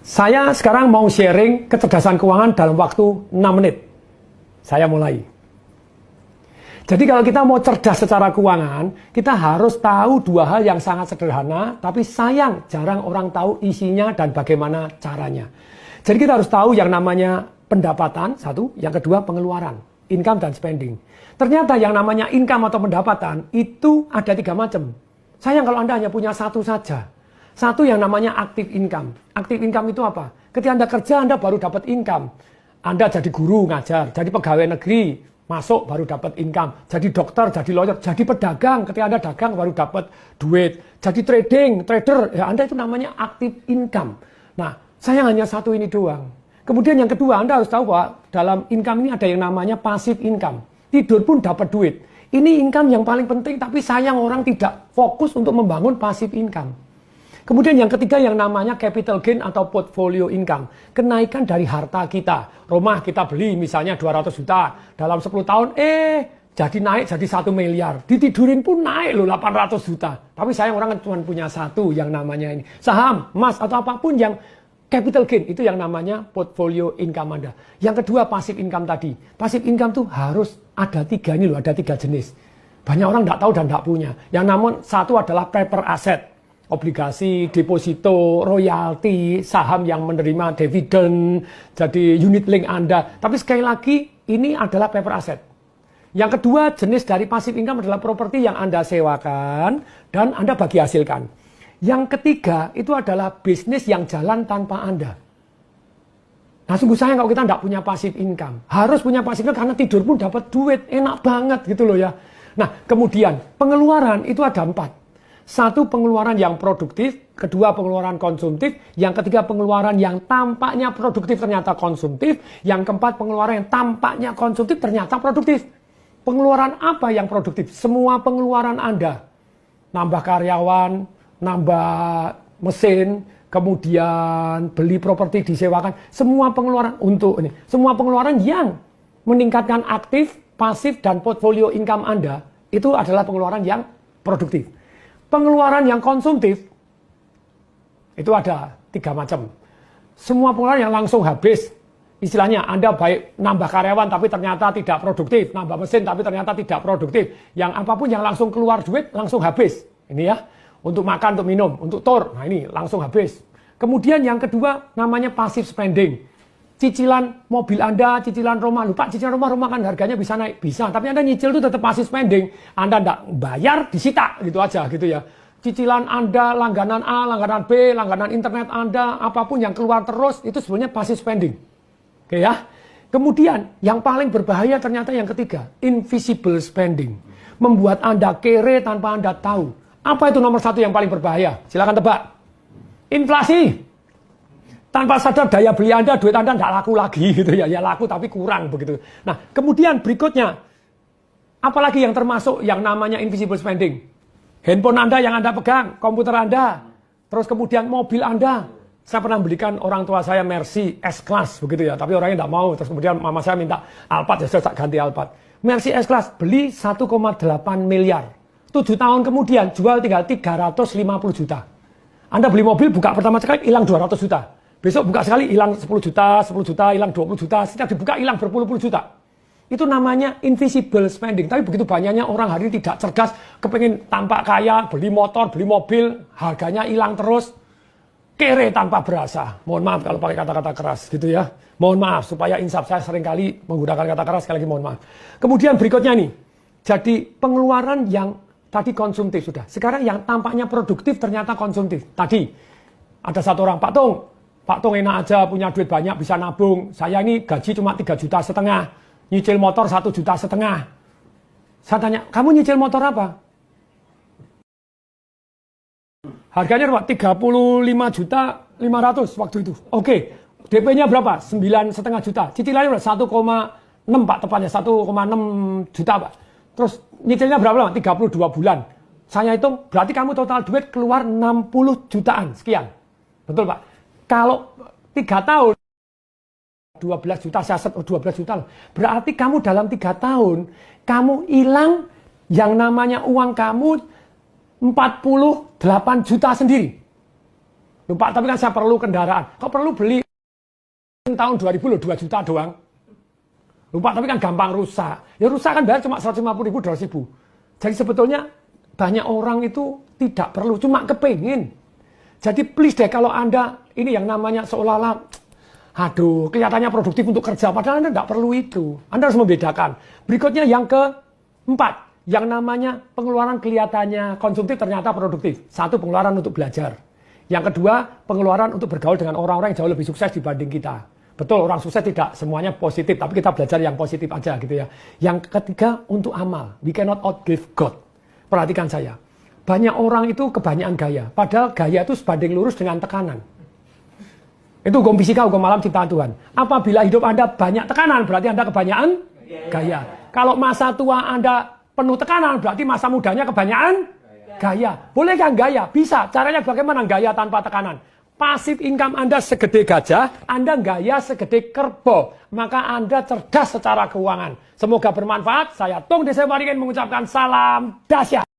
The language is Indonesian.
Saya sekarang mau sharing kecerdasan keuangan dalam waktu 6 menit. Saya mulai. Jadi kalau kita mau cerdas secara keuangan, kita harus tahu dua hal yang sangat sederhana, tapi sayang jarang orang tahu isinya dan bagaimana caranya. Jadi kita harus tahu yang namanya pendapatan, satu, yang kedua pengeluaran, income dan spending. Ternyata yang namanya income atau pendapatan itu ada 3 macam. Sayang kalau Anda hanya punya satu saja. Satu yang namanya active income. Active income itu apa? Ketika Anda kerja, Anda baru dapat income. Anda jadi guru ngajar, jadi pegawai negeri, masuk baru dapat income. Jadi dokter, jadi lawyer, jadi pedagang. Ketika Anda dagang baru dapat duit. Jadi trader, ya Anda itu namanya active income. Nah, sayang hanya satu ini doang. Kemudian yang kedua, Anda harus tahu bahwa dalam income ini ada yang namanya passive income. Tidur pun dapat duit. Ini income yang paling penting, tapi sayang orang tidak fokus untuk membangun passive income. Kemudian yang ketiga yang namanya capital gain atau portfolio income. Kenaikan dari harta kita. Rumah kita beli misalnya 200 juta. Dalam 10 tahun, jadi naik jadi 1 miliar. Ditidurin pun naik loh 800 juta. Tapi sayang orang cuma punya satu yang namanya ini. Saham, emas atau apapun yang capital gain. Itu yang namanya portfolio income Anda. Yang kedua passive income tadi. Passive income tuh harus ada 3 ini loh, ada 3 jenis. Banyak orang tidak tahu dan tidak punya. Yang namun satu adalah paper asset. Obligasi, deposito, royalti, saham yang menerima dividen, jadi unit link Anda. Tapi sekali lagi, ini adalah paper asset. Yang kedua, jenis dari passive income adalah properti yang Anda sewakan dan Anda bagi hasilkan. Yang ketiga, itu adalah bisnis yang jalan tanpa Anda. Nah, sungguh sayang kalau kita tidak punya passive income. Harus punya passive income karena tidur pun dapat duit. Enak banget gitu loh ya. Nah, kemudian pengeluaran itu ada 4. Satu, pengeluaran yang produktif. Kedua, pengeluaran konsumtif. Yang ketiga, pengeluaran yang tampaknya produktif ternyata konsumtif. Yang keempat, pengeluaran yang tampaknya konsumtif ternyata produktif. Pengeluaran apa yang produktif? Semua pengeluaran Anda. Nambah karyawan, nambah mesin, kemudian beli properti disewakan. Semua pengeluaran untuk ini. Semua pengeluaran yang meningkatkan aktif, pasif, dan portfolio income Anda. Itu adalah pengeluaran yang produktif. Pengeluaran yang konsumtif, itu ada 3 macam. Semua pengeluaran yang langsung habis. Istilahnya, Anda baik nambah karyawan tapi ternyata tidak produktif. Nambah mesin tapi ternyata tidak produktif. Yang apapun yang langsung keluar duit, langsung habis. Ini ya, untuk makan, untuk minum, untuk tour. Nah ini, langsung habis. Kemudian yang kedua, namanya passive spending. Cicilan mobil Anda, cicilan rumah. Lupa, cicilan rumah kan harganya bisa naik. Bisa, tapi Anda nyicil itu tetap passive spending. Anda tidak bayar, disita. Gitu aja, gitu ya. Cicilan Anda, langganan A, langganan B, langganan internet Anda, apapun yang keluar terus, itu sebenarnya passive spending. Oke ya. Kemudian, yang paling berbahaya ternyata yang ketiga. Invisible spending. Membuat Anda kere tanpa Anda tahu. Apa itu nomor 1 yang paling berbahaya? Silakan tebak. Inflasi. Tanpa sadar daya beli Anda, duit Anda tidak laku lagi gitu ya. Ya laku tapi kurang begitu. Nah, kemudian berikutnya, apalagi yang termasuk yang namanya invisible spending? Handphone Anda yang Anda pegang, komputer Anda, terus kemudian mobil Anda. Saya pernah belikan orang tua saya Mercy S-Class begitu ya, tapi orangnya tidak mau. Terus kemudian mama saya minta Alphard, ya sudah ganti Alphard. Mercy S-Class beli 1,8 miliar. 7 tahun kemudian jual tinggal 350 juta. Anda beli mobil, buka pertama sekali hilang 200 juta. Besok buka sekali hilang 10 juta, hilang 20 juta, setiap dibuka hilang berpuluh-puluh juta. Itu namanya invisible spending. Tapi begitu banyaknya orang hari ini tidak cerdas, kepengen tampak kaya, beli motor, beli mobil, harganya hilang terus. Kere tanpa berasa. Mohon maaf kalau pakai kata-kata keras gitu ya. Mohon maaf supaya insaf, saya seringkali menggunakan kata keras, sekali lagi mohon maaf. Kemudian berikutnya nih. Jadi pengeluaran yang tadi konsumtif sudah. Sekarang yang tampaknya produktif ternyata konsumtif. Tadi ada satu orang, Pak Tung enak aja punya duit banyak bisa nabung. Saya ini gaji cuma 3,5 juta. Nyicil motor 1,5 juta. Saya tanya, kamu nyicil motor apa? Harganya berapa? 35.500.000 waktu itu. Oke, DP-nya berapa? 9,5 juta. Cicilannya berapa? 1,6 Pak tepatnya, 1,6 juta Pak. Terus nyicilnya berapa lama? 32 bulan. Saya hitung, berarti kamu total duit keluar 60 jutaan sekian. Betul Pak? Kalau 3 tahun 12 juta, saya 12 juta loh. Berarti kamu dalam 3 tahun, kamu hilang yang namanya uang kamu 48 juta sendiri. Loh Pak, tapi kan saya perlu kendaraan. Kok perlu beli tahun 2000 loh 2 juta doang? Loh Pak, tapi kan gampang rusak. Ya rusak kan bayar cuma 150 ribu, 200 ribu. Jadi sebetulnya banyak orang itu tidak perlu, cuma kepingin. Jadi please deh kalau Anda, ini yang namanya seolah-olah, aduh kelihatannya produktif untuk kerja, padahal Anda tidak perlu itu. Anda harus membedakan. Berikutnya yang keempat. Yang namanya pengeluaran kelihatannya konsumtif ternyata produktif. Satu, pengeluaran untuk belajar. Yang kedua, pengeluaran untuk bergaul dengan orang-orang yang jauh lebih sukses dibanding kita. Betul, orang sukses tidak semuanya positif, tapi kita belajar yang positif aja gitu ya. Yang ketiga, untuk amal. We cannot outgive God. Perhatikan saya. Banyak orang itu kebanyakan gaya. Padahal gaya itu sebanding lurus dengan tekanan. Itu hukum fisika, hukum alam ciptaan Tuhan. Apabila hidup Anda banyak tekanan, berarti Anda kebanyakan gaya. Kalau masa tua Anda penuh tekanan, berarti masa mudanya kebanyakan gaya. Boleh kan gaya? Bisa. Caranya bagaimana gaya tanpa tekanan? Pasif income Anda segede gajah, Anda gaya segede kerbau. Maka Anda cerdas secara keuangan. Semoga bermanfaat. Saya Tung Desai Waringin mengucapkan salam dahsyat.